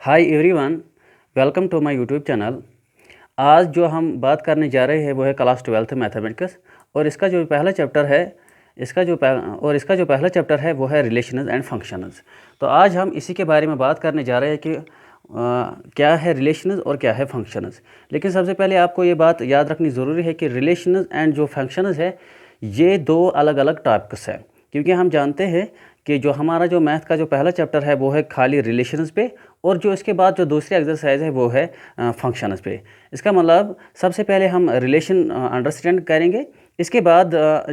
Hi everyone, welcome to my YouTube channel. आज जो हम बात करने जा रहे हैं वो है क्लास 12th मैथमेटिक्स और इसका जो पहला चैप्टर है इसका जो पहला चैप्टर है वो है रिलेशंस एंड फंक्शंस। तो आज हम इसी के बारे में बात करने जा रहे हैं कि क्या है रिलेशंस और क्या है फंक्शंस। लेकिन सबसे पहले आपको ये बात याद रखनी ज़रूरी है कि रिलेशंस एंड जो फंक्शंस है ये दो अलग अलग टॉपिक्स हैं, क्योंकि हम जानते हैं कि जो हमारा जो मैथ का जो पहला चैप्टर है वो है खाली रिलेशंस पे, और जो इसके बाद जो दूसरी एक्सरसाइज है वो है फंक्शंस पे। इसका मतलब सबसे पहले हम रिलेशन अंडरस्टैंड करेंगे, इसके बाद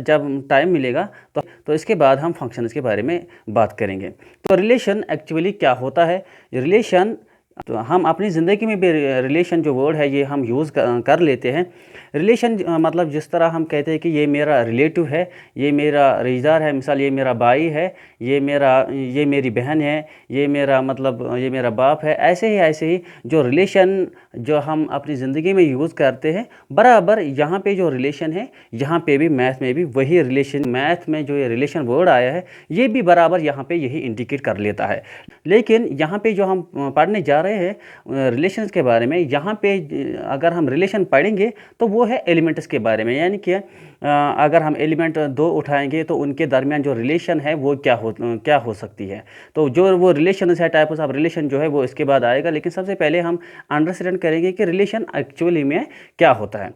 जब टाइम मिलेगा तो इसके बाद हम फंक्शंस के बारे में बात करेंगे। तो रिलेशन एक्चुअली क्या होता है? रिलेशन तो हम अपनी ज़िंदगी में भी रिलेशन जो वर्ड है ये हम यूज़ कर लेते हैं। रिलेशन मतलब जिस तरह हम कहते हैं कि ये मेरा रिलेटिव है, ये मेरा रिश्तेदार है, मिसाल ये मेरा भाई है, ये मेरी बहन है, ये मेरा बाप है। ऐसे ही जो रिलेशन जो हम अपनी ज़िंदगी में यूज़ करते हैं, बराबर यहाँ पे जो रिलेशन है यहाँ पे भी मैथ में भी वही रिलेशन, मैथ में जो ये रिलेशन वर्ड आया है ये भी बराबर यहाँ पे यही इंडिकेट कर लेता है। लेकिन यहाँ पे जो हम पढ़ने जा रहे हैं रिलेशंस के बारे में, यहाँ पे अगर हम रिलेशन पढ़ेंगे तो वो है एलिमेंट्स के बारे में, यानी कि अगर हम एलिमेंट दो उठाएंगे तो उनके दरमियान जो रिलेशन है वो क्या हो सकती है। तो जो वो रिलेशन है, टाइप्स ऑफ रिलेशन जो है वो इसके बाद आएगा। लेकिन सबसे पहले हम अंडरस्टैंड करेंगे कि रिलेशन एक्चुअली में क्या होता है।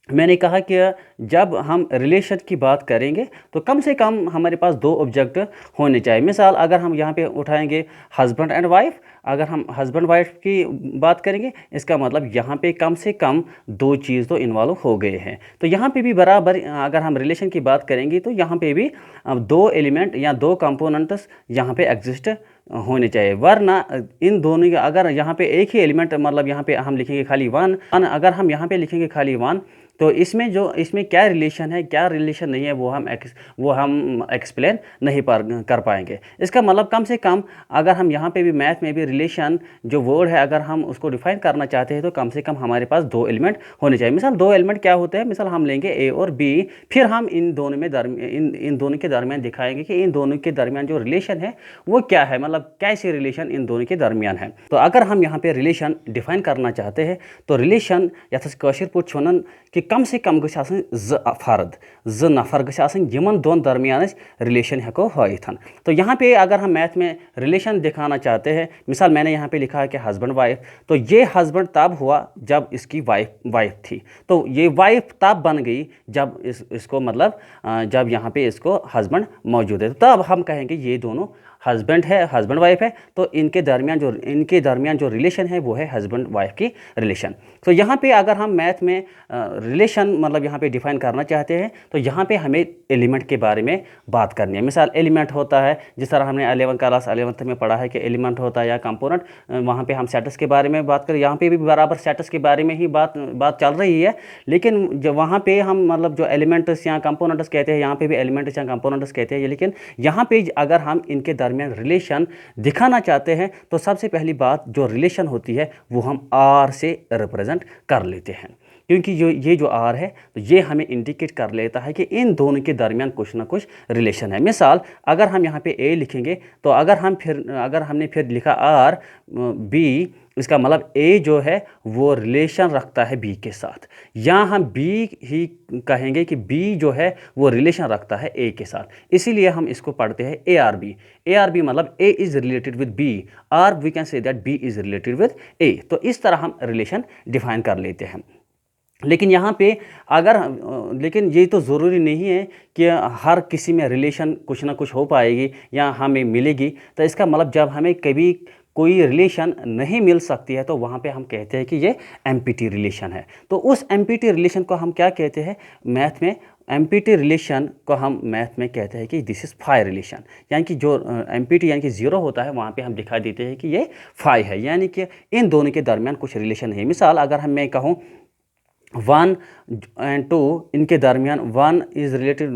मैंने कहा कि जब हम रिलेशन की बात करेंगे तो कम से कम हमारे पास दो ऑब्जेक्ट होने चाहिए। मिसाल अगर हम यहाँ पे उठाएंगे हस्बैंड एंड वाइफ, अगर हम हस्बैंड वाइफ की बात करेंगे इसका मतलब यहाँ पे कम से कम दो चीज़ तो इन्वॉल्व हो गए हैं। तो यहाँ पे भी बराबर अगर हम रिलेशन की बात करेंगे तो यहाँ पे भी दो एलिमेंट या दो कंपोनेंट्स यहाँ पे एग्जिस्ट होने चाहिए, वरना इन दोनों के अगर यहाँ पे एक ही एलिमेंट मतलब यहाँ पे हम लिखेंगे खाली वन, अगर हम यहाँ पे लिखेंगे खाली वन तो इसमें क्या रिलेशन है क्या रिलेशन नहीं है वो हम एक्सप्लेन नहीं कर पाएंगे। इसका मतलब कम से कम अगर हम यहाँ पे भी मैथ में भी रिलेशन जो वर्ड है अगर हम उसको डिफाइन करना चाहते हैं तो कम से कम हमारे पास दो एलिमेंट होने चाहिए। मिसाल दो एलिमेंट क्या होते हैं, मिसाल हम लेंगे ए और बी, फिर हम इन दोनों के दरमियान दिखाएंगे कि इन दोनों के दरमियान जो रिलेशन है वो क्या है, मतलब कैसे रिलेशन इन दोनों के दरमियान है। तो अगर हम यहाँ पे रिलेशन डिफाइन करना चाहते हैं तो रिलेशन कशीर पाठि वनान कि कम से कम गछ आसन ज नफर गछ आसन यमन दोन दरमियान रिलेशन हेको हाइथ। तो यहाँ पे अगर हम मैथ में रिलेशन दिखाना चाहते हैं, मिसाल मैंने यहाँ पे लिखा है कि हस्बैंड वाइफ, तो ये हस्बैंड तब हुआ जब इसकी वाइफ थी, तो ये वाइफ तब बन गई जब इसको मतलब जब यहाँ पे इसको हस्बैंड मौजूद है, तब हम कहेंगे ये दोनों हस्बैंड वाइफ है। तो इनके दरमियान जो रिलेशन है वो है हस्बैंड वाइफ की रिलेशन। तो यहाँ पे अगर हम मैथ में रिलेशन मतलब यहाँ पे डिफाइन करना चाहते हैं तो यहाँ पे हमें एलिमेंट के बारे में बात करनी है। मिसाल एलिमेंट होता है, जिस तरह हमने 11th में पढ़ा है कि एलिमेंट होता है या कंपोनेंट, वहाँ पे हम सेटस के बारे में बात करें, यहाँ पे भी बराबर सेटस के बारे में ही बात चल रही है। लेकिन जो वहाँ पे हम मतलब जो एलिमेंट्स या कंपोनेंट्स कहते हैं, यहाँ पे भी एलिमेंट्स या कंपोनेंट्स कहते हैं। लेकिन यहाँ पे अगर हम इनके दरमियान रिलेशन दिखाना चाहते हैं तो सबसे पहली बात जो रिलेशन होती है वो हम आर से रिप्रेजेंट कर लेते हैं, क्योंकि ये जो आर है तो ये हमें इंडिकेट कर लेता है कि इन दोनों के दरमियान कुछ ना कुछ रिलेशन है। मिसाल अगर हम यहाँ पे ए लिखेंगे तो अगर हमने फिर लिखा आर बी, इसका मतलब ए जो है वो रिलेशन रखता है बी के साथ, या हम बी ही कहेंगे कि बी जो है वो रिलेशन रखता है ए के साथ। इसीलिए हम इसको पढ़ते हैं ए आर बी मतलब A is related with B, or we can say that B is related with A. तो इस तरह हम रिलेशन डिफाइन कर लेते हैं। लेकिन यहाँ पे लेकिन ये तो ज़रूरी नहीं है कि हर किसी में रिलेशन कुछ ना कुछ हो पाएगी या हमें मिलेगी। तो इसका मतलब जब हमें कभी कोई रिलेशन नहीं मिल सकती है तो वहाँ पे हम कहते हैं कि ये एम्प्टी रिलेशन है। तो उस एम्प्टी रिलेशन को हम क्या कहते हैं मैथ में? एम्प्टी रिलेशन को हम मैथ में कहते हैं कि दिस इज़ फाई रिलेशन, यानी कि जो एम्प्टी यानी कि ज़ीरो होता है वहाँ पे हम दिखा देते हैं कि ये फाई है, यानी कि इन दोनों के दरमियान कुछ रिलेशन है। मिसाल अगर मैं कहूँ वन एंड टू इनके दरमियान वन इज़ रिलेटेड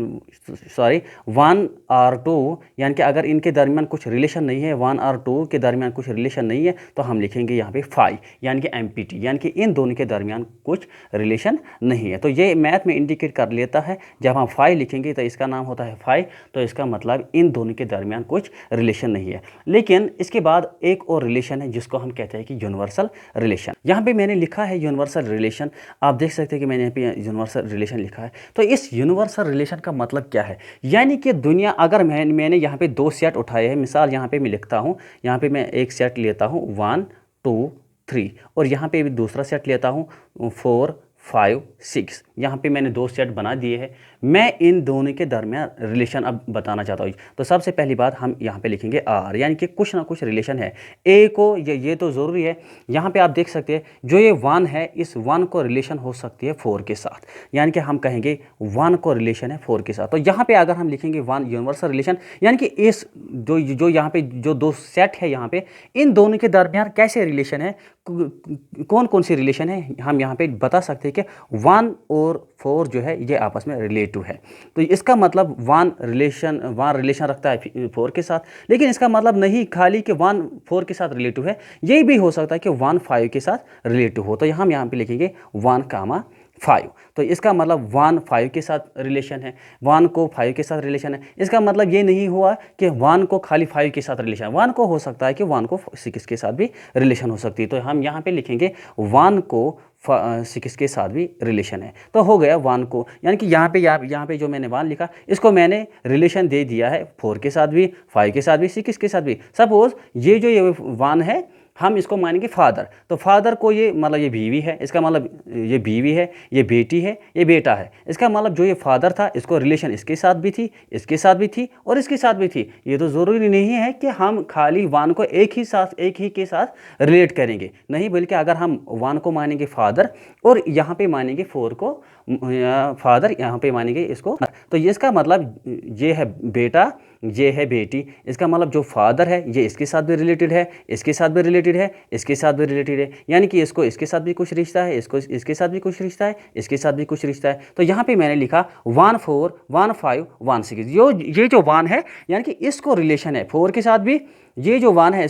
वन और टू, यानी कि अगर इनके दरमियान कुछ रिलेशन नहीं है, वन और टू के दरमियान कुछ रिलेशन नहीं है, तो हम लिखेंगे यहाँ पे फाई, यानी कि एम्पिटी, यानी कि इन दोनों के दरमियान कुछ रिलेशन नहीं है। तो ये मैथ में इंडिकेट कर लेता है, जब हम फाई लिखेंगे तो इसका नाम होता है फाई, तो इसका मतलब इन दोनों के दरमियान कुछ रिलेशन नहीं है। लेकिन इसके बाद एक और रिलेशन है जिसको हम कहते हैं कि यूनिवर्सल रिलेशन। यहाँ पे मैंने लिखा है यूनिवर्सल रिलेशन, आप देख सकते हैं कि मैंने यहाँ पे यूनिवर्सल रिलेशन लिखा है। तो इस यूनिवर्सल रिलेशन का मतलब क्या है, यानी कि दुनिया, अगर मैंने यहाँ पे दो सेट उठाए हैं, मिसाल यहाँ पे मैं लिखता हूँ, यहाँ पे मैं एक सेट लेता हूँ 1 2 3, और यहाँ पे भी दूसरा सेट लेता हूँ 4 5 6, यहाँ पे मैंने दो सेट बना दिए हैं। मैं इन दोनों के दरमियान रिलेशन अब बताना चाहता हूँ। तो सबसे पहली बात हम यहाँ पे लिखेंगे आर, यानी कि कुछ ना कुछ रिलेशन है। ए को ये तो ज़रूरी है। यहाँ पे आप देख सकते हैं जो ये 1 है, इस 1 को रिलेशन हो सकती है 4 के साथ, यानी कि हम कहेंगे 1 को रिलेशन है 4 के साथ। तो यहाँ पे अगर हम लिखेंगे 1 यूनिवर्सल रिलेशन, यानी कि इस जो यहाँ पे जो दो सेट है, यहाँ पे इन दोनों के दरमियान कैसे रिलेशन है, कौन कौन सी रिलेशन है, हम यहाँ पे बता सकते हैं कि 1 और 4 जो है ये आपस में रिलेटिव है। तो इसका मतलब 1 रिलेशन रखता है 4 के साथ, लेकिन इसका मतलब नहीं खाली कि 1 4 के साथ रिलेटिव है, ये भी हो सकता है कि 1 5 के साथ रिलेटिव हो। तो हम यहाँ पे लिखेंगे 1 5, तो इसका मतलब 1 5 के साथ रिलेशन है, 1 को 5 के साथ रिलेशन है। इसका मतलब ये नहीं हुआ कि 1 को खाली 5 के साथ रिलेशन है, 1 को हो सकता है कि 1 को 6 के साथ भी रिलेशन हो सकती है। तो हम यहाँ पे लिखेंगे 1 को 6 के साथ भी रिलेशन है। तो हो गया 1 को, यानी कि यहाँ पे जो मैंने 1 लिखा, इसको मैंने रिलेशन दे दिया है 4 के साथ भी, 5 के साथ भी, 6 के साथ भी। सपोज ये 1 है, हम इसको मानेंगे फादर, तो फादर को ये मतलब ये बीवी है, इसका मतलब ये बीवी है, ये बेटी है, ये बेटा है। इसका मतलब जो ये फादर था, इसको रिलेशन इसके साथ भी थी, इसके साथ भी थी और इसके साथ भी थी। ये तो ज़रूरी नहीं है कि हम खाली 1 को एक ही के साथ रिलेट करेंगे, नहीं, बल्कि अगर हम 1 को मानेंगे फादर और यहाँ पे मानेंगे 4 को फादर, यहाँ पे मानेंगे इसको, तो ये इसका मतलब ये है बेटा, ये है बेटी। इसका मतलब जो फादर है ये इसके साथ भी रिलेटेड है, इसके साथ भी रिलेटेड है, इसके साथ भी रिलेटेड है, यानी कि इसको इसके साथ भी कुछ रिश्ता है, इसको इसके साथ भी कुछ रिश्ता है, इसके साथ भी कुछ रिश्ता है। तो यहाँ पे मैंने लिखा 1 4 1 5 1 6, ये जो 1 है, यानी कि इसको रिलेशन है 4 के साथ भी, ये जो 1 है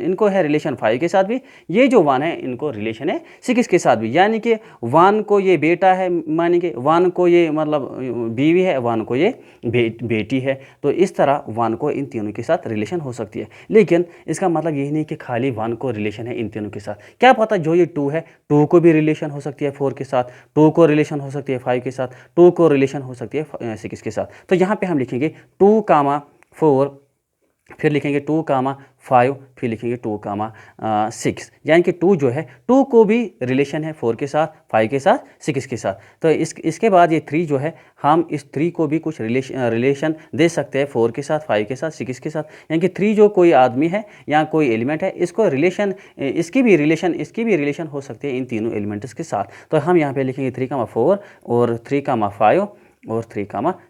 इनको है रिलेशन 5 के साथ भी, ये जो 1 है इनको रिलेशन है 6 के साथ भी, यानी कि 1 को ये बेटा है मानेंगे, 1 को ये मतलब बीवी है, 1 को ये बेटी है। तो इस तरह 1 को इन तीनों के साथ रिलेशन हो सकती है। लेकिन इसका मतलब यही नहीं कि खाली 1 को रिलेशन है इन तीनों के साथ, क्या पता जो ये 2 है, 2 को भी रिलेशन हो सकती है 4 के साथ, 2 को रिलेशन हो सकती है 5 के साथ, 2 को रिलेशन हो सकती है 6 के साथ। तो यहाँ पे हम लिखेंगे 2 4, फिर लिखेंगे 2 5, फिर लिखेंगे 2 6, यानी कि 2 जो है, 2 को भी रिलेशन है 4 के साथ, 5 के साथ, 6 के साथ। तो इसके बाद ये 3 जो है, हम इस 3 को भी कुछ रिलेशन दे सकते हैं 4 के साथ, 5 के साथ, 6 के साथ, यानी कि 3 जो कोई आदमी है या कोई एलिमेंट है, इसको रिलेशन इसकी भी रिलेशन हो सकती है इन तीनों एलिमेंट्स के साथ। तो हम यहाँ पे लिखेंगे 3 4 और 3 5 और 3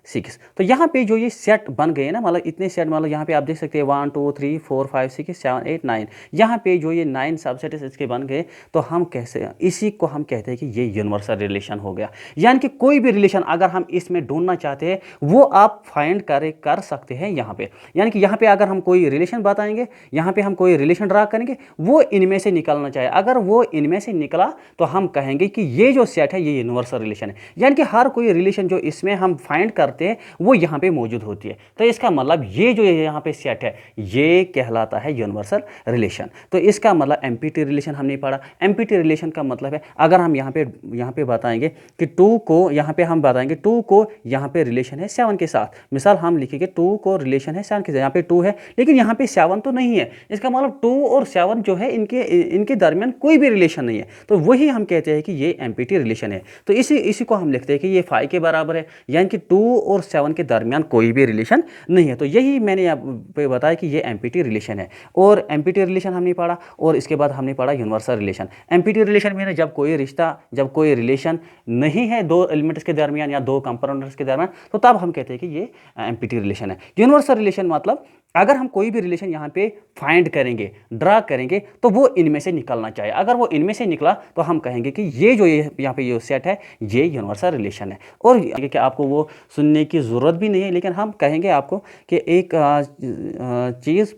6। तो यहाँ पे जो ये सेट बन गए ना, मतलब इतने सेट, मतलब यहाँ पे आप देख सकते हैं 1 2 3 4 5 6 7 8 9, यहाँ पे जो ये 9 सबसेट इसके बन गए, तो हम कैसे, इसी को हम कहते हैं कि ये यूनिवर्सल रिलेशन हो गया। यानी कि कोई भी रिलेशन अगर हम इसमें ढूंढना चाहते हैं, वो आप फाइंड कर सकते हैं यहाँ पे। यानी कि यहाँ पे अगर हम कोई रिलेशन बताएंगे, यहाँ पे हम कोई रिलेशन ड्रा करेंगे, वो इनमें से निकलना चाहिए। अगर वो इनमें से निकला तो हम कहेंगे कि ये जो सेट है ये यूनिवर्सल रिलेशन है, यानी कि हर कोई रिलेशन जो इसमें हम फाइंड करते हैं वो यहाँ पे मौजूद होती है। तो इसका मतलब ये जो यहाँ पे सेट है ये कहलाता है यूनिवर्सल रिलेशन। तो इसका मतलब एमपीटी रिलेशन हमने पढ़ा। एमपीटी रिलेशन का मतलब है, अगर हम यहाँ पे बताएंगे कि 2 को, यहाँ पे हम बताएंगे 2 को यहाँ पे रिलेशन है 7 के साथ, मिसाल हम लिखेंगे 2 को रिलेशन है 7 के साथ, यहाँ पे 2 है लेकिन यहाँ पे 7 तो नहीं है, इसका मतलब 2 और 7 जो है इनके दरमियान कोई भी रिलेशन नहीं है। तो वही हम कहते हैं कि ये एमपीटी रिलेशन है। तो इसी को हम लिखते हैं कि ये 5 के बराबर है, यानी कि 2 और 7 के दरमियान कोई भी रिलेशन नहीं है। तो यही मैंने यहाँ पे बताया कि ये एमपीटी रिलेशन है। और एमपीटी रिलेशन हमने पढ़ा, और इसके बाद हमने पढ़ा यूनिवर्सल रिलेशन। एमपीटी रिलेशन में जब कोई रिलेशन नहीं है दो एलिमेंट्स के दरमियान या दो कंपोनेंट्स के दरमियान, तो तब हम कहते हैं कि ये एमपीटी रिलेशन है। यूनिवर्सल रिलेशन मतलब अगर हम कोई भी रिलेशन यहाँ पे फाइंड करेंगे, ड्रा करेंगे, तो वो इनमें से निकलना चाहिए। अगर वो इनमें से निकला तो हम कहेंगे कि ये जो ये यहाँ पे ये सेट है ये यूनिवर्सल रिलेशन है। और कि आपको वो सुनने की ज़रूरत भी नहीं है, लेकिन हम कहेंगे आपको कि एक चीज़,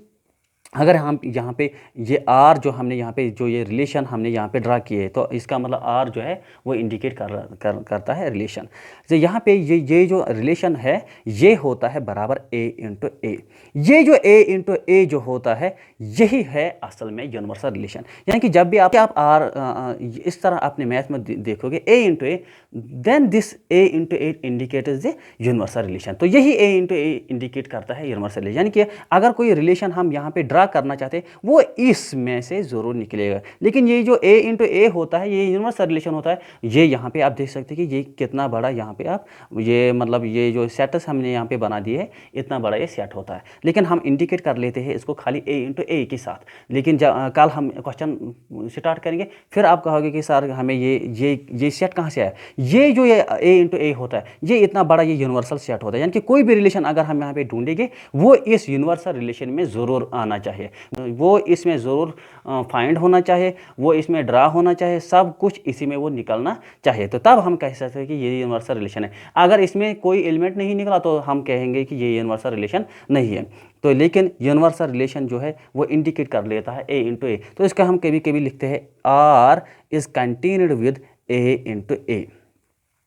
अगर हम यहाँ पे ये आर जो हमने यहाँ पे जो ये रिलेशन हमने यहाँ पे ड्रा किए, तो इसका मतलब आर जो है वो इंडिकेट करता है रिलेशन। तो यहाँ पे ये जो रिलेशन है ये होता है बराबर ए इंटू ए। ये जो ए इंटू ए जो होता है यही है असल में यूनिवर्सल रिलेशन। यानी कि जब भी आप आर इस तरह अपने मैथ में देखोगे A into A, then this A into A indicates the universal relation. तो यही ए इंटू ए इंडिकेट करता है यूनिवर्सल रिलेशन। यानी कि अगर कोई रिलेशन हम यहाँ पे ड्रा करना चाहते हैं वो इसमें से ज़रूर निकलेगा। लेकिन ये जो ए इंटू ए होता है ये यूनिवर्सल रिलेशन होता है। ये यहाँ पे आप देख सकते हैं कि ये कितना बड़ा यहाँ पे आप ये मतलब ये जो सेट्स हमने यहाँ पे बना दिए है इतना बड़ा ये सेट होता है। लेकिन हम इंडिकेट कर लेते हैं इसको खाली ए इंटू ए के साथ। लेकिन कल हम क्वेश्चन स्टार्ट करेंगे फिर आप कहोगे कि सर हमें ये सेट कहाँ से आया। ये जो ये ए इंटू ए होता है ये इतना बड़ा ये यूनिवर्सल सेट होता है। यानी कि कोई भी रिलेशन अगर हम यहाँ पे ढूंढेंगे वो इस यूनिवर्सल रिलेशन में ज़रूर आना चाहिए, वो इसमें ज़रूर फाइंड होना चाहिए, वो इसमें ड्रा होना चाहिए, सब कुछ इसी में वो निकलना चाहिए। तो तब हम कह सकते हैं कि ये यूनिवर्सल रिलेशन है। अगर इसमें कोई एलिमेंट नहीं निकला तो हम कहेंगे कि ये यूनिवर्सल रिलेशन नहीं है। तो लेकिन यूनिवर्सल रिलेशन जो है वो इंडिकेट कर लेता है ए इंटू ए। तो इसका हम कभी कभी लिखते हैं R is continued with A into A.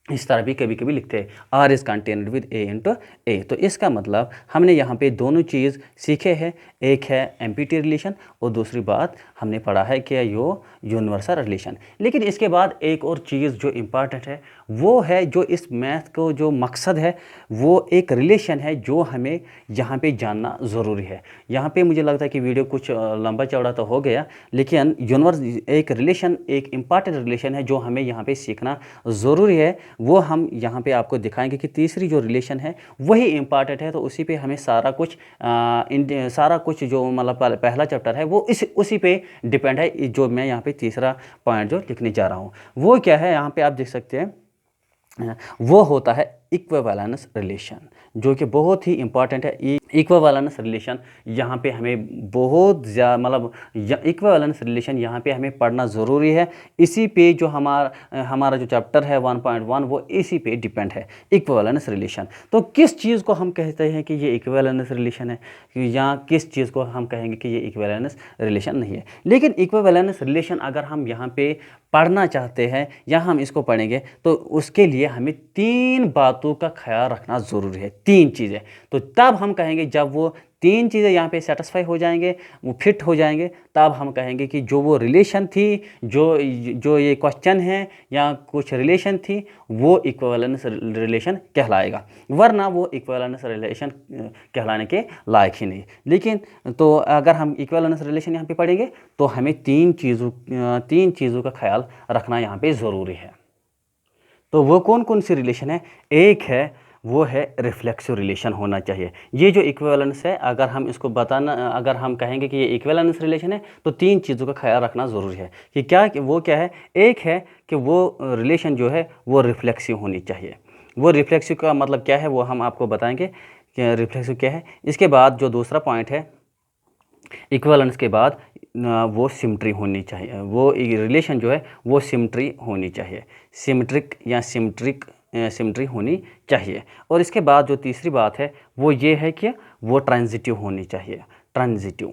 इस तरह भी कभी कभी लिखते हैं R is continued with A into A. तो इसका मतलब हमने यहाँ पे दोनों चीज़ सीखे हैं, एक है एम्पिटी रिलेशन और दूसरी बात हमने पढ़ा है कि यो यूनिवर्सल रिलेशन। लेकिन इसके बाद एक और चीज़ जो इम्पॉर्टेंट है वो है जो इस मैथ को जो मकसद है वो एक रिलेशन है जो हमें यहाँ पे जानना ज़रूरी है। यहाँ पे मुझे लगता है कि वीडियो कुछ लंबा चौड़ा तो हो गया, लेकिन एक रिलेशन एक इम्पॉर्टेंट रिलेशन है जो हमें यहाँ पे सीखना ज़रूरी है। वो हम यहाँ पे आपको दिखाएंगे कि तीसरी जो रिलेशन है वही इम्पॉर्टेंट है। तो उसी पे हमें सारा कुछ जो मतलब पहला चैप्टर है वो उसी पे डिपेंड है। जो मैं यहाँ पे तीसरा पॉइंट जो लिखने जा रहा हूँ वो क्या है, यहाँ पे आप देख सकते हैं वो होता है इक्विवेलेंस रिलेशन, जो कि बहुत ही इंपॉर्टेंट है। इक्विवेलेंस रिलेशन यहाँ पे हमें बहुत ज़्यादा मतलब इक्विवेलेंस रिलेशन यहाँ पे हमें पढ़ना ज़रूरी है। इसी पे जो हमारा जो चैप्टर है 1.1 वो इसी पे डिपेंड है, इक्विवेलेंस रिलेशन। तो किस चीज़ को हम कहते हैं कि ये इक्विवेलेंस रिलेशन है या किस चीज़ को हम कहेंगे कि ये इक्विवेलेंस रिलेशन नहीं है। लेकिन इक्विवेलेंस रिलेशन अगर हम यहाँ पे पढ़ना चाहते हैं या हम इसको पढ़ेंगे तो उसके लिए हमें 3 बातों का ख्याल रखना ज़रूरी है, 3 चीज़ें। तो तब हम कहेंगे जब वो 3 चीज़ें यहाँ पे सेटिस्फाई हो जाएंगे, वो फिट हो जाएंगे, तब हम कहेंगे कि जो वो रिलेशन थी जो ये क्वेश्चन है या कुछ रिलेशन थी वो इक्विवेलेंस रिलेशन कहलाएगा, वरना वो इक्विवेलेंस रिलेशन कहलाने के लायक ही नहीं। लेकिन तो अगर हम इक्विवेलेंस रिलेशन यहाँ पे पढ़ेंगे तो हमें 3 चीज़ों का ख्याल रखना यहाँ पे ज़रूरी है। तो वो कौन कौन सी रिलेशन है, एक है वो है रिफ्लेक्सिव रिलेशन होना चाहिए। ये जो इक्विवेलेंस है अगर हम इसको अगर हम कहेंगे कि ये इक्विवेलेंस रिलेशन है तो 3 चीज़ों का ख्याल रखना ज़रूरी है कि वो क्या है। एक है कि वो रिलेशन जो है वो रिफ्लेक्सिव होनी चाहिए। वो रिफ्लेक्सिव का मतलब क्या है वो हम आपको बताएंगे कि रिफ्लेक्सिव क्या है। इसके बाद जो दूसरा पॉइंट है इक्विवेलेंस के बाद वो सिमेट्री होनी चाहिए, वो रिलेशन जो है वो सिमेट्री होनी चाहिए, सिमेट्रिक या सिमेट्री होनी चाहिए। और इसके बाद जो तीसरी बात है वो ये है कि वो ट्रांजिटिव होनी चाहिए, ट्रांजिटिव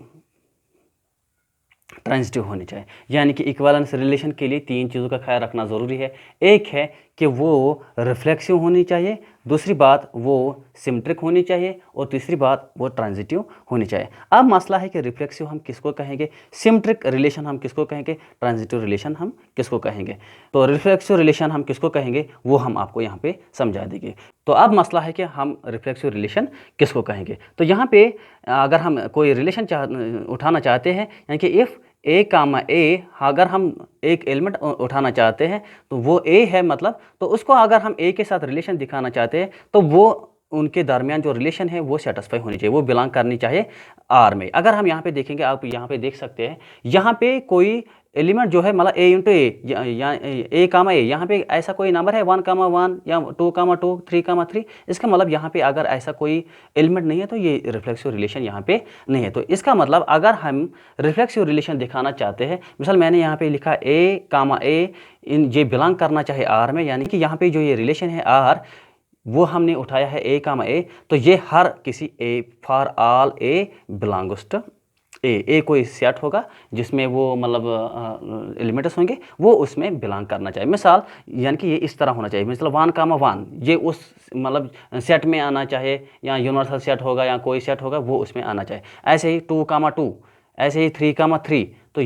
होनी चाहिए। यानी कि इक्विवेलेंस रिलेशन के लिए 3 चीज़ों का ख्याल रखना ज़रूरी है। एक है कि वो रिफ्लेक्सिव होनी चाहिए, दूसरी बात वो सिमेट्रिक होनी चाहिए और तीसरी बात वो ट्रांजिटिव होनी चाहिए। अब मसला है कि रिफ्लेक्सिव हम किसको कहेंगे, सिमेट्रिक रिलेशन हम किसको कहेंगे, ट्रांजिटिव रिलेशन हम किसको कहेंगे। तो रिफ्लेक्सिव रिलेशन हम किसको कहेंगे वो हम आपको यहाँ पे समझा देंगे। तो अब मसला है कि हम रिफ्लेक्सिव रिलेशन किसको कहेंगे। तो यहाँ पे अगर हम कोई रिलेशन उठाना चाहते हैं यानी कि इफ़ ए कामा ए, अगर हम एक एलिमेंट उठाना चाहते हैं तो वो ए है मतलब, तो उसको अगर हम ए के साथ रिलेशन दिखाना चाहते हैं तो वो उनके दरमियान जो रिलेशन है वो सेटिस्फाई होनी चाहिए, वो बिलोंग करनी चाहिए आर में। अगर हम यहाँ पे देखेंगे, आप यहाँ पे देख सकते हैं यहाँ पे कोई एलिमेंट जो है मतलब ए इंटू ए या ए कामा ए, यहाँ पे ऐसा कोई नंबर है 1,1 या 2,2 3,3, इसका मतलब यहाँ पे अगर ऐसा कोई एलिमेंट नहीं है तो ये रिफ्लेक्सिव रिलेशन यहाँ पे नहीं है। तो इसका मतलब अगर हम रिफ्लेक्सिव रिलेशन दिखाना चाहते हैं, मिसाल मैंने यहाँ पे लिखा ए कामा ए इन ये बिलोंग करना चाहे आर में, यानी कि यहाँ पे जो ये रिलेशन है आर वो हमने उठाया है ए कामा ए, तो ये हर किसी A for all A belongs to A कोई सेट होगा जिसमें वो मतलब एलिमेंट्स होंगे वो उसमें बिलोंग करना चाहिए। मिसाल यानी कि ये इस तरह होना चाहिए, मिसाल 1,1 ये उस मतलब सेट में आना चाहिए, या यूनिवर्सल सेट होगा या कोई सेट होगा वो उसमें आना चाहिए। ऐसे ही 2,2 ऐसे ही 3,3, तो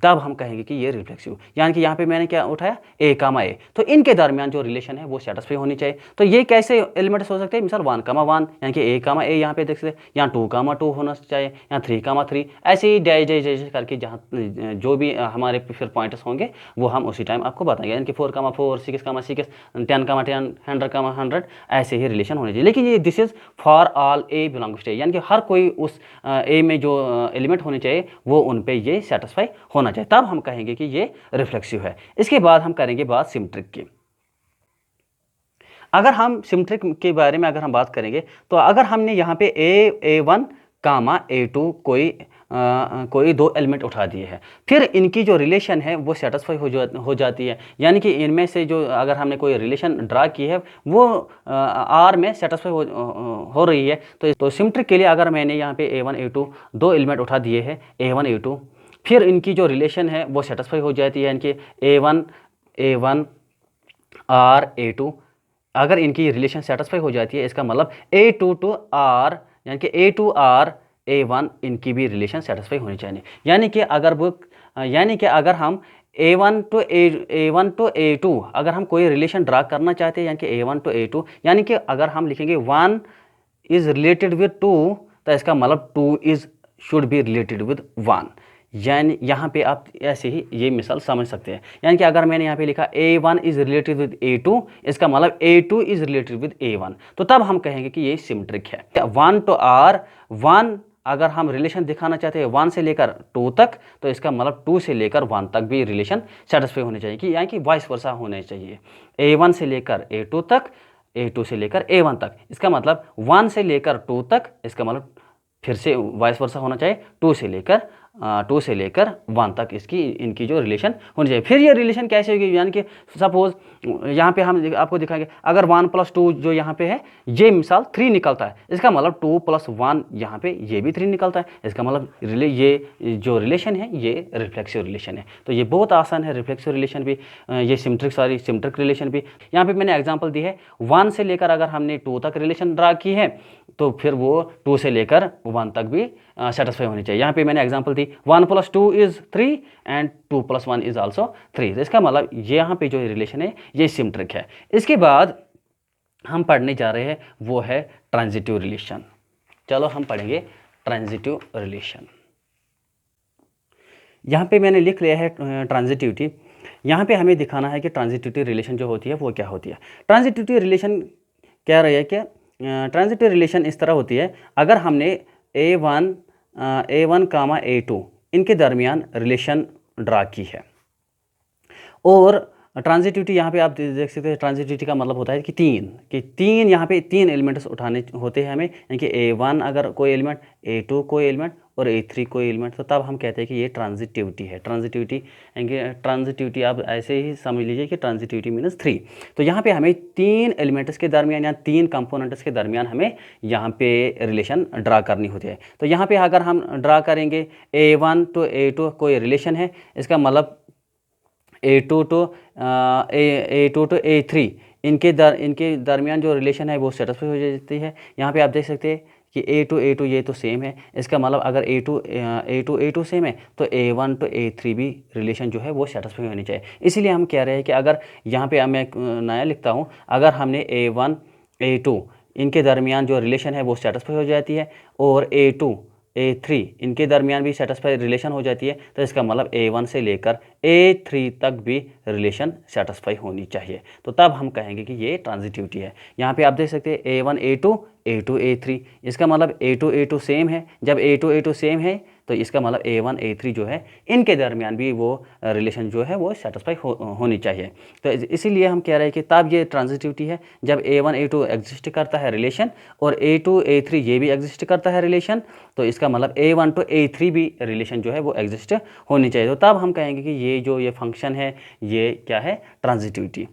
तब हम कहेंगे कि ये रिफ्लेक्सिव, यानी कि यहाँ पे मैंने क्या उठाया ए कामा ए, तो इनके दरमियान जो रिलेशन है वो सेटिस्फाई होनी चाहिए। तो ये कैसे एलिमेंट्स हो सकते हैं, मिसाल 1,1 यानी कि ए कामा ए यहाँ पे देख सकते हैं, या 2,2 होना चाहिए, या 3,3, ऐसे ही जैसे करके जहाँ जो भी हमारे फिर पॉइंट्स होंगे वो हम उसी टाइम आपको बताएंगे, यानी कि 4,4 6,6 10,10 100,100 ऐसे ही रिलेशन होने चाहिए। लेकिन ये this is for all A belongs to A, यानी कि हर कोई उस ए में जो एलिमेंट होने चाहिए वो उन पे ये सेटिस्फाई होना चाहिए, तब हम कहेंगे कि ये रिफ्लेक्सिव है। इसके बाद हम करेंगे बात सिमेट्रिक की। अगर हम सिमेट्रिक के बारे में अगर हम बात करेंगे तो अगर हमने यहाँ पे A1 कामा A2 कोई दो एलिमेंट उठा दिए हैं, फिर इनकी जो रिलेशन है वो सेटिस्फाई हो जाती है, यानी कि इनमें से जो अगर हमने कोई रिलेशन ड्रा की है वो आर में सेटिस्फाई हो रही है। तो सिमेट्रिक के लिए अगर मैंने यहाँ पे A1 A2 दो एलिमेंट उठा दिए हैं A1 A2, फिर इनकी जो रिलेशन है वो सेटिस्फाई हो जाती है, यानी कि A1 R A2, अगर इनकी रिलेशन सेटिस्फाई हो जाती है इसका मतलब A2 टू R यानी कि A2 R A1 इनकी भी रिलेशन सेटिस्फाई होनी चाहिए। यानी कि अगर हम A1 टू A2 अगर हम कोई रिलेशन ड्रा करना चाहते हैं, यानी कि A1 टू A2, यानी कि अगर हम लिखेंगे 1 इज रिलेटेड विद 2 तो इसका मतलब 2 is should be related with 1, यानी यहाँ पे आप ऐसे ही ये मिसाल समझ सकते हैं। यानी कि अगर मैंने यहाँ पे लिखा A1 is related with A2, इसका मतलब A2 is related with A1, तो तब हम कहेंगे कि ये सिमेट्रिक है। 1 टू R 1 अगर हम रिलेशन दिखाना चाहते हैं 1 से लेकर 2 तक, तो इसका मतलब 2 से लेकर 1 तक भी रिलेशन सेटिस्फाई होने चाहिए, कि यानी कि वाइस वर्सा होने चाहिए। A1 से लेकर A2 तक, A2 से लेकर A1 तक, इसका मतलब 1 से लेकर 2 तक, इसका मतलब फिर से वाइस वर्सा होना चाहिए 2 से लेकर 1 तक इनकी जो रिलेशन होनी चाहिए। फिर ये रिलेशन कैसे होगी, यानी कि सपोज यहाँ पे हम आपको दिखाएंगे अगर 1 + 2 जो यहाँ पे है ये मिसाल 3 निकलता है, इसका मतलब 2 + 1 यहाँ पे ये भी 3 निकलता है, इसका मतलब ये जो रिलेशन है ये रिफ्लेक्सिव रिलेशन है। तो ये बहुत आसान है, रिफ्लेक्सिव रिलेशन भी, ये सिमेट्रिक रिलेशन भी। यहाँ पे मैंने एग्जाम्पल दी है 1 से लेकर अगर हमने 2 तक रिलेशन ड्रा की है तो फिर वो 2 से लेकर 1 तक भी सेटिस्फाई होनी चाहिए। यहाँ पे मैंने example the 1 + 2 is 3 and 2 + 1 is also 3, तो इसका मतलब यहाँ पे जो रिलेशन है ये सिमेट्रिक है। इसके बाद हम पढ़ने जा रहे हैं वो है ट्रांजिटिव रिलेशन। चलो हम पढ़ेंगे ट्रांजिटिव रिलेशन। यहाँ पे मैंने लिख लिया है ट्रांजिटिविटी। यहाँ पे हमें दिखाना है कि ट्रांजिटिविटी रिलेशन जो होती है वो क्या होती है। ट्रांजिटिविटी रिलेशन क्या रही है, क्या ट्रांजिटिव रिलेशन इस तरह होती है, अगर हमने A1 कामा A2 इनके दरमियान रिलेशन ड्रा की है, और ट्रांजिटिविटी यहाँ पे आप देख सकते हैं, ट्रांजिटिविटी का मतलब होता है कि तीन यहाँ पे 3 एलिमेंट्स उठाने होते हैं हमें, यानी कि A1 अगर कोई एलिमेंट, A2 कोई एलिमेंट और A3 कोई एलिमेंट, तो तब हम कहते हैं कि ये ट्रांजिटिविटी है। ट्रांजिटिविटी यानी कि ट्रांजिटिविटी आप ऐसे ही समझ लीजिए कि ट्रांजिटिविटी मीन्स 3। तो यहाँ पे हमें 3 एलिमेंट्स के दरमियान या 3 कंपोनेंट्स के दरमियान हमें यहाँ पे रिलेशन ड्रा करनी होती है। तो यहाँ पे अगर हम ड्रा करेंगे A1 टू A2 कोई रिलेशन है, इसका मतलब A2 टू A3 इनके दरमियान जो रिलेशन है वो सेटिस्फाई हो जाती है। यहाँ पे आप देख सकते हैं कि A2 ये तो सेम है, इसका मतलब अगर A2 सेम है तो A1 टू A3 भी रिलेशन जो है वो सेटिस्फाई होनी चाहिए। इसीलिए हम कह रहे हैं कि अगर यहाँ पे मैं नया लिखता हूँ, अगर हमने A1 A2 इनके दरमियान जो रिलेशन है वो सेटिस्फाई हो जाती है, और A2 A3 इनके दरमियान भी सेटिस्फाई रिलेशन हो जाती है, तो इसका मतलब A1 से लेकर A3 तक भी रिलेशन सेटिस्फाई होनी चाहिए, तो तब हम कहेंगे कि ये ट्रांजिटिविटी है। यहाँ पे आप देख सकते हैं A1 A2 A2 A3। इसका मतलब A2 A2 सेम है। जब A2 A2 सेम है तो इसका मतलब A1 A3 जो है इनके दरमियान भी वो रिलेशन जो है वो सेटिस्फाई होनी चाहिए। तो इसीलिए हम कह रहे हैं कि तब ये ट्रांजिटिविटी है जब A1 A2 एग्जिस्ट करता है रिलेशन और A2 A3 ये भी एग्जिस्ट करता है रिलेशन, तो इसका मतलब A1 to A3 भी रिलेशन जो है वो एग्जिस्ट होनी चाहिए। तो तब हम कहेंगे कि ये फंक्शन है ये क्या है, ट्रांजिटिविटी।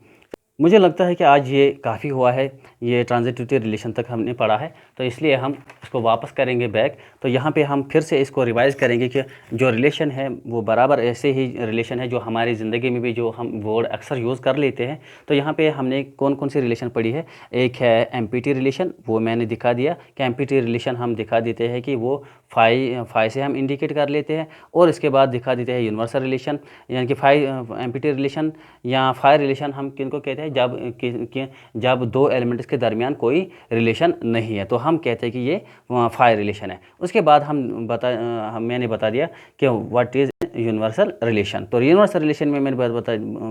मुझे लगता है कि आज ये काफ़ी हुआ है, ये ट्रांजिटिविटी रिलेशन तक हमने पढ़ा है, तो इसलिए हम इसको वापस करेंगे बैक। तो यहाँ पे हम फिर से इसको रिवाइज़ करेंगे कि जो रिलेशन है वो बराबर ऐसे ही रिलेशन है जो हमारी ज़िंदगी में भी जो हम वर्ड अक्सर यूज़ कर लेते हैं। तो यहाँ पे हमने कौन कौन सी रिलेशन पढ़ी है। एक है एम्पिटी रिलेशन, वो मैंने दिखा दिया कि एम्पिटी रिलेशन हम दिखा देते हैं कि वो फाई से हम इंडिकेट कर लेते हैं। और इसके बाद दिखा देते हैं यूनिवर्सल रिलेशन, यानी कि फाई एम्पिटी रिलेशन या फाई रिलेशन हम किनको कहते हैं, जब दो एलिमेंट्स के दरमियान कोई रिलेशन नहीं है तो हम कहते हैं कि ये फाई रिलेशन है। उसके बाद मैंने बता दिया कि व्हाट इज़ यूनिवर्सल रिलेशन। तो यूनिवर्सल रिलेशन में मैंने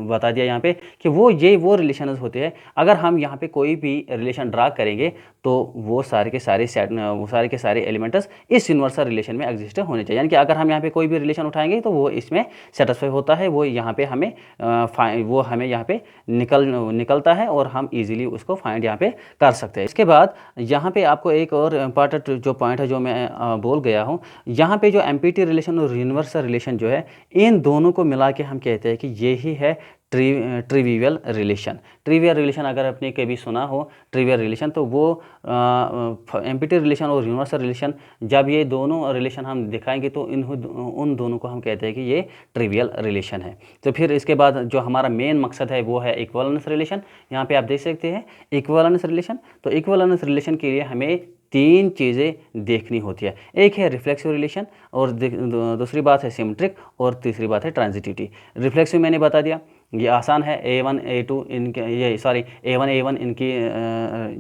बता दिया यहाँ पे कि वो रिलेशन होते हैं, अगर हम यहाँ पे कोई भी रिलेशन ड्रा करेंगे तो वो सारे के सारे एलिमेंट्स इस यूनिवर्सल रिलेशन में एग्जिस्ट होने चाहिए। यानी कि अगर हम यहाँ पे कोई भी रिलेशन उठाएंगे तो वो इसमें सेटिस्फाई होता है, वो यहाँ पे हमें यहाँ पे निकलता है और हम इजीली उसको फाइंड यहाँ पे कर सकते हैं। इसके बाद यहाँ पे आपको एक और इम्पॉर्टेंट जो पॉइंट है जो मैं बोल गया हूँ, यहाँ पे जो एम्पिटी रिलेशन और यूनिवर्सल रिलेशन जो है इन दोनों को मिला के हम कहते हैं कि ये ही है ट्रिवियल रिलेशन। ट्रिवियल रिलेशन अगर आपने कभी सुना हो ट्रिवियल रिलेशन, तो वो एम्पिटी रिलेशन और यूनिवर्सल रिलेशन जब ये दोनों रिलेशन हम दिखाएंगे तो उन दोनों को हम कहते हैं कि ये ट्रिवियल रिलेशन है। तो फिर इसके बाद जो हमारा मेन मकसद है वो है इक्विवेलेंस रिलेशन। यहाँ पे आप देख सकते हैं इक्विवेलेंस रिलेशन। तो इक्विवेलेंस रिलेशन के लिए हमें तीन चीज़ें देखनी होती है। एक है रिफ्लेक्सिव रिलेशन, और दूसरी बात है सिमेट्रिक, और तीसरी बात है ट्रांजिटिविटी। रिफ्लेक्सिव मैंने बता दिया, ये आसान है। A1 A2 इनके A1 A1 इनकी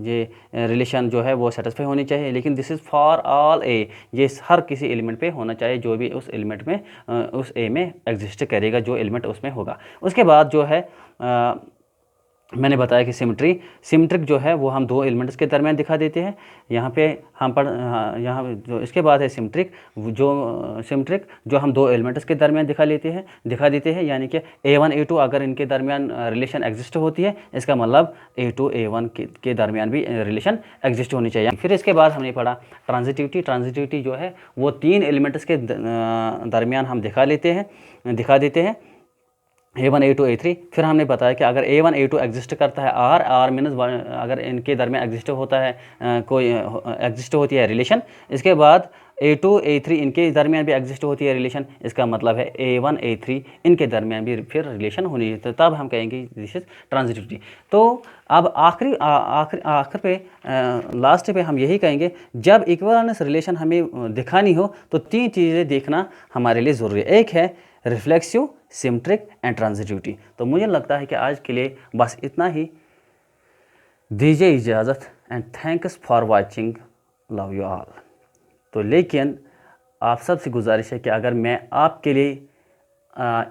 ये रिलेशन जो है वो सेटिस्फाई होनी चाहिए, लेकिन this is for all A, ये हर किसी एलिमेंट पे होना चाहिए जो भी उस एलिमेंट में उस A में एग्जिस्ट करेगा, जो एलिमेंट उसमें होगा। उसके बाद जो है मैंने बताया कि सिमेट्रिक जो है वो हम दो एलिमेंट्स के दरमियान दिखा देते हैं। यहाँ पे हम यहाँ जो इसके बाद है सिमेट्रिक जो हम दो एलिमेंट्स के दरमियान दिखा देते हैं, यानी कि A1 A2 अगर इनके दरमियान रिलेशन एग्जिस्ट होती है, इसका मतलब A2 A1 के दरमियान भी रिलेशन एग्जिस्ट होनी चाहिए। फिर इसके बाद हमने पढ़ा ट्रांजिटिविटी जो है वो तीन एलिमेंट्स के दरमियान हम दिखा देते हैं A1 A2 A3। फिर हमने बताया कि अगर A1 A2 एग्जिस्ट करता है R मीनस अगर इनके दरमियान एग्जिस्ट होता है एग्जिस्ट होती है रिलेशन, इसके बाद A2 A3 इनके दरमियान भी एग्जिस्ट होती है रिलेशन, इसका मतलब है A1 A3 इनके दरमियान भी फिर रिलेशन होनी है, तो तब हम कहेंगे दिस इज ट्रांजिटिविटी। तो अब आखिर पे लास्ट पे हम यही कहेंगे, जब इक्विवेलेंस रिलेशन हमें दिखानी हो तो तीन चीज़ें देखना हमारे लिए ज़रूरी है। एक है रिफ्लेक्सिव, सिमेट्रिक एंड ट्रांजिटिविटी। तो मुझे लगता है कि आज के लिए बस इतना ही। दीजिए इजाज़त and thanks for watching, love you all. तो लेकिन आप सबसे गुजारिश है कि अगर मैं आपके लिए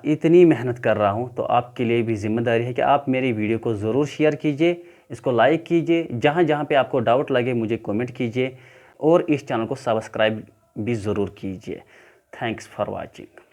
इतनी मेहनत कर रहा हूँ तो आपके लिए भी जिम्मेदारी है कि आप मेरी वीडियो को ज़रूर शेयर कीजिए, इसको लाइक कीजिए, जहाँ पे आपको डाउट लगे मुझे कमेंट कीजिए, और इस चैनल को सब्सक्राइब भी ज़रूर कीजिए। Thanks for watching.